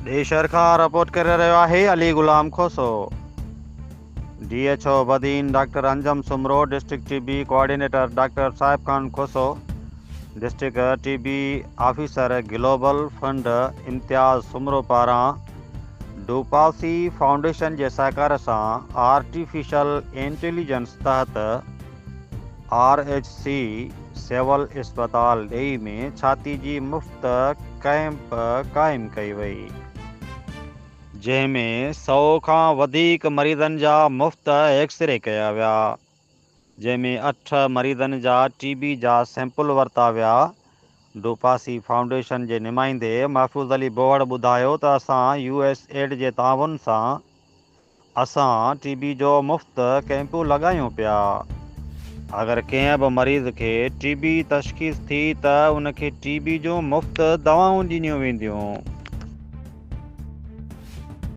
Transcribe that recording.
देशर खां रिपोर्ट करे रहियो आहे Ali Ghulam Khoso. DHO Badin doctor Anjam Soomro, district TB coordinator doctor Sahib Khan Khoso, district TB officer global fund Imtiaz Soomro पारां डूपासी फाउंडेशन जे सहकार सां आर्टिफिशियल इंटेलिजेंस तहत RHC सिविल अस्पताल ॾेई में छाती जी मुफ़्त कैंप क़ाइमु कई वई, जंहिंमें 100 खां वधीक मरीज़नि जा मुफ़्त एक्सरे कया विया, जंहिंमें 8 मरीज़नि जा TB जा सैंपल वरिता विया। डूपासी फाउंडेशन जे नुमाइंदे महफ़ूज़ अली बोहड़ ॿुधायो त असां USAID जे ताउन सां असां TB जो मुफ़्त कैंपूं लॻायूं पिया। अगरि कंहिं बि मरीज़ खे TB तशख़ीस थी त उनखे TB जो मुफ़्त दवाऊं ॾिनियूं वेंदियूं।